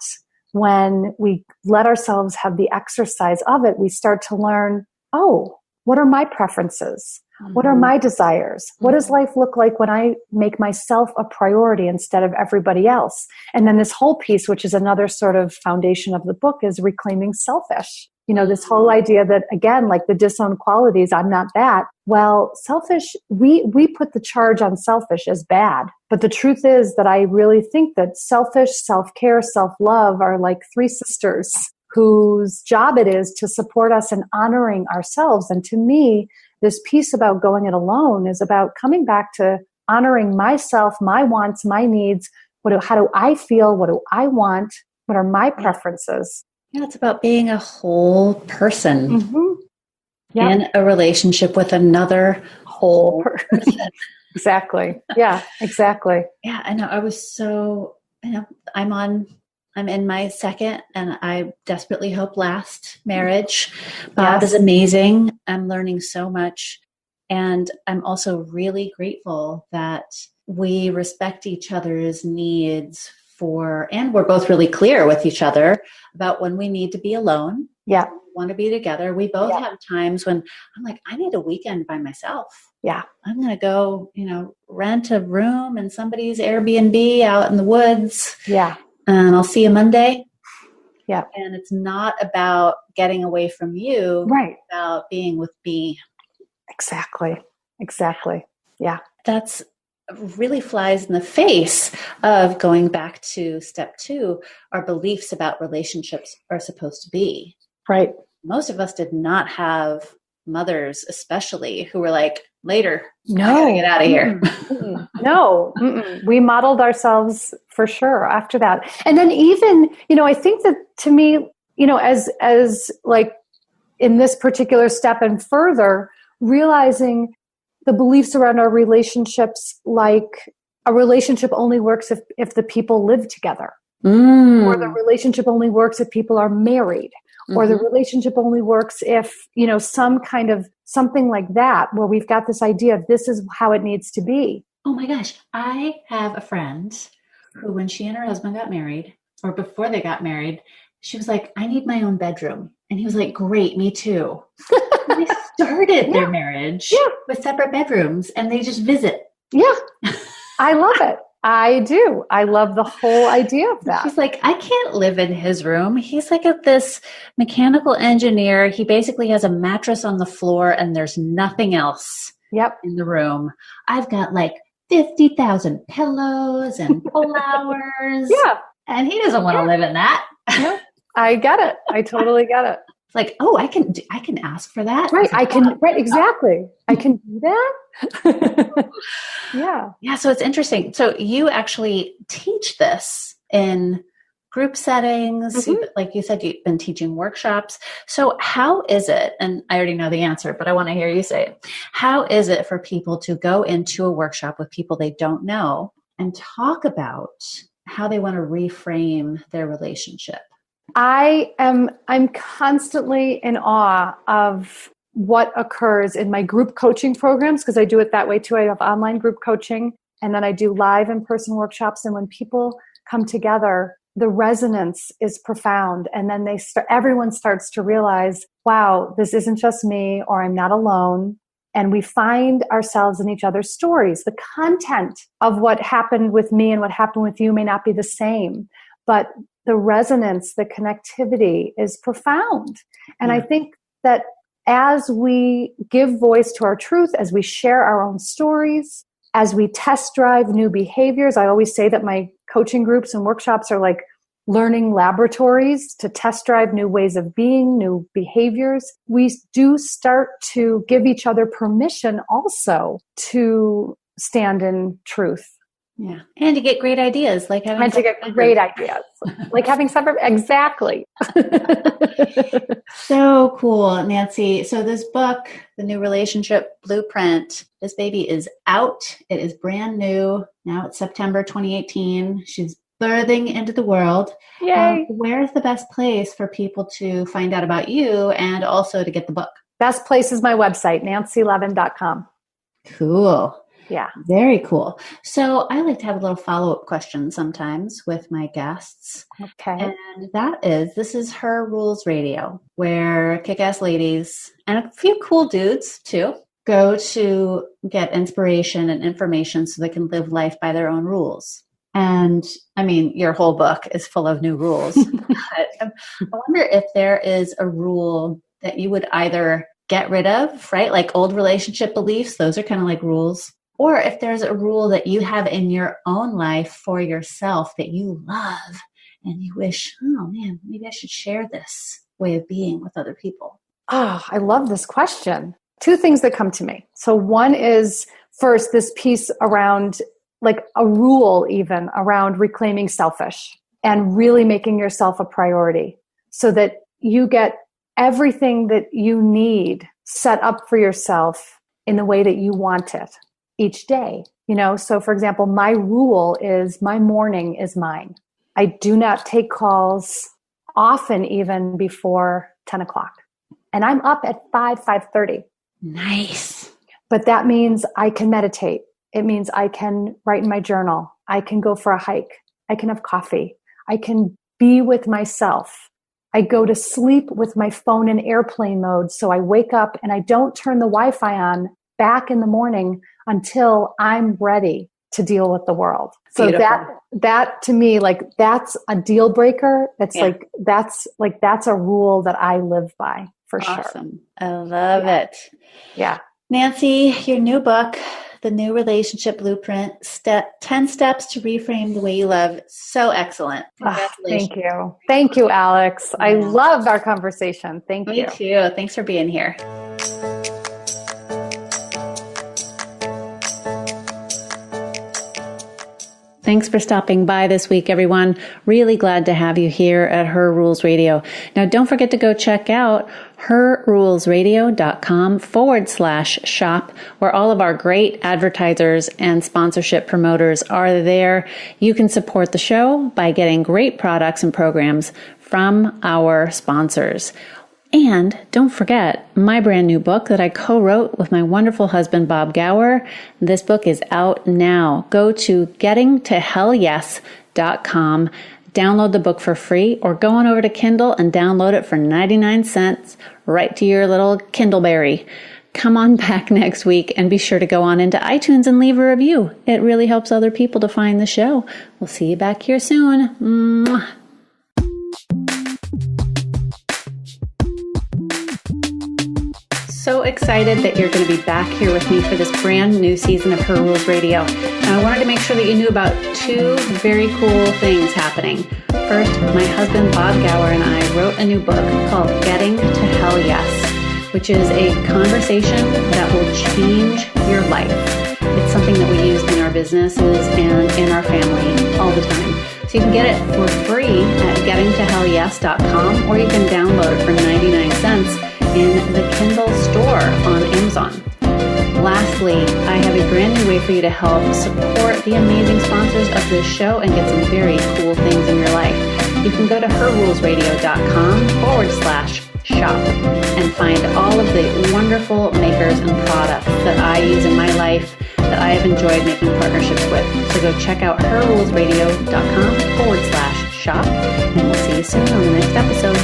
when we let ourselves have the exercise of it, we start to learn, oh, what are my preferences? What are my desires? What does life look like when I make myself a priority instead of everybody else? And then this whole piece, which is another sort of foundation of the book, is reclaiming selfish. This whole idea that, again, like the disowned qualities, I'm not that. Well, selfish, we put the charge on selfish as bad. But the truth is that I really think that selfish, self-care, self-love are like three sisters whose job it is to support us in honoring ourselves. And to me, this piece about going it alone is about coming back to honoring myself, my wants, my needs. How do I feel? What do I want? What are my preferences? Yeah, it's about being a whole person in a relationship with another whole person. Exactly. Yeah, exactly. Yeah, I know. I was so, I'm in my second and I desperately hope last marriage. Bob is amazing. I'm learning so much. And I'm also really grateful that we respect each other's needs and we're both really clear with each other about when we need to be alone. Yeah. We want to be together. We both have times when I'm like, I need a weekend by myself. Yeah. I'm going to go, rent a room in somebody's Airbnb out in the woods. Yeah. And I'll see you Monday. Yeah. And it's not about getting away from you. Right. It's about being with me. Exactly. Yeah. That's really flies in the face of going back to step 2, our beliefs about relationships are supposed to be. Right. Most of us did not have mothers, especially, who were like, later, no, I gotta get out of here. No, we modeled ourselves for sure after that. And then even, I think that to me, as like in this particular step and further, realizing the beliefs around our relationships, like a relationship only works if the people live together, or the relationship only works if people are married, or the relationship only works if, something like that, where we've got this idea of this is how it needs to be. Oh my gosh. I have a friend who, when she and her husband got married, or before they got married, she was like, I need my own bedroom. And he was like, great, me too. They started their marriage with separate bedrooms and they just visit. Yeah. I love it. I do. I love the whole idea of that. She's like, I can't live in his room. He's like this mechanical engineer. He basically has a mattress on the floor and there's nothing else in the room. I've got like 50,000 pillows and flowers. And he doesn't want to live in that. I get it. I totally get it. It's like, oh, I can ask for that. Right. Right. Exactly. I can do that. Yeah. So it's interesting. So you actually teach this in group settings. Like you said, you've been teaching workshops. So how is it, and I already know the answer, but I want to hear you say it. How is it for people to go into a workshop with people they don't know and talk about how they want to reframe their relationship? I'm constantly in awe of what occurs in my group coaching programs, because I do it that way too. I have online group coaching, and then I do live in-person workshops. And when people come together, the resonance is profound. And then everyone starts to realize, wow, this isn't just me, or I'm not alone. And we find ourselves in each other's stories. The content of what happened with me and what happened with you may not be the same, but the resonance, the connectivity is profound. And I think that as we give voice to our truth, as we share our own stories, as we test drive new behaviors, I always say that my coaching groups and workshops are like learning laboratories to test drive new ways of being, new behaviors, we do start to give each other permission also to stand in truth. Yeah. And to get great ideas, like having great ideas. Like having separate, exactly. So cool, Nancy. So this book, The New Relationship Blueprint, this baby is out. It is brand new. Now it's September 2018. She's birthing into the world. Yay. Where's the best place for people to find out about you and also to get the book? Best place is my website, nancylevin.com. Cool. Yeah. Very cool. So I like to have a little follow-up question sometimes with my guests. Okay. And this is Her Rules Radio, where kick-ass ladies and a few cool dudes too go to get inspiration and information so they can live life by their own rules. And I mean, your whole book is full of new rules. But I wonder if there is a rule that you would either get rid of, right? Like old relationship beliefs, those are kind of like rules. Or if there's a rule that you have in your own life for yourself that you love and you wish, oh man, maybe I should share this way of being with other people. Oh, I love this question. Two things that come to me. So one is first this piece around like a rule even around reclaiming selfish and really making yourself a priority so that you get everything that you need set up for yourself in the way that you want it each day. So for example, my rule is my morning is mine. I do not take calls often even before 10 o'clock. And I'm up at 5:30. Nice. But that means I can meditate. It means I can write in my journal. I can go for a hike. I can have coffee. I can be with myself. I go to sleep with my phone in airplane mode. So I wake up and I don't turn the Wi-Fi on back in the morning until I'm ready to deal with the world. So Beautiful. that to me, like that's a deal breaker. That's that's a rule that I live by for sure. Awesome. I love it. Yeah. Nancy, your new book, The New Relationship Blueprint, 10 Steps to Reframe the Way You Love. So excellent. Congratulations. Thank you. Thank you, Alex. Yeah. I love our conversation. Thank you. Me too. Thanks for being here. Thanks for stopping by this week, everyone. Really glad to have you here at Her Rules Radio. Now, don't forget to go check out herrulesradio.com/shop, where all of our great advertisers and sponsorship promoters are there. You can support the show by getting great products and programs from our sponsors. And don't forget my brand new book that I co-wrote with my wonderful husband, Bob Gower. This book is out now. Go to gettingtohellyes.com, download the book for free, or go on over to Kindle and download it for 99 cents right to your little Kindleberry. Come on back next week and be sure to go on into iTunes and leave a review. It really helps other people to find the show. We'll see you back here soon. Mwah. So excited that you're going to be back here with me for this brand new season of Her Rules Radio. Now, I wanted to make sure that you knew about two very cool things happening. First, my husband Bob Gower and I wrote a new book called Getting to Hell Yes, which is a conversation that will change your life. It's something that we use in our businesses and in our family all the time. So you can get it for free at gettingtohellyes.com, or you can download it for 99 cents in the Kindle store on Amazon. Lastly, I have a brand new way for you to help support the amazing sponsors of this show and get some very cool things in your life. You can go to herrulesradio.com/shop and find all of the wonderful makers and products that I use in my life that I have enjoyed making partnerships with. So go check out herrulesradio.com/shop, and we'll see you soon on the next episode.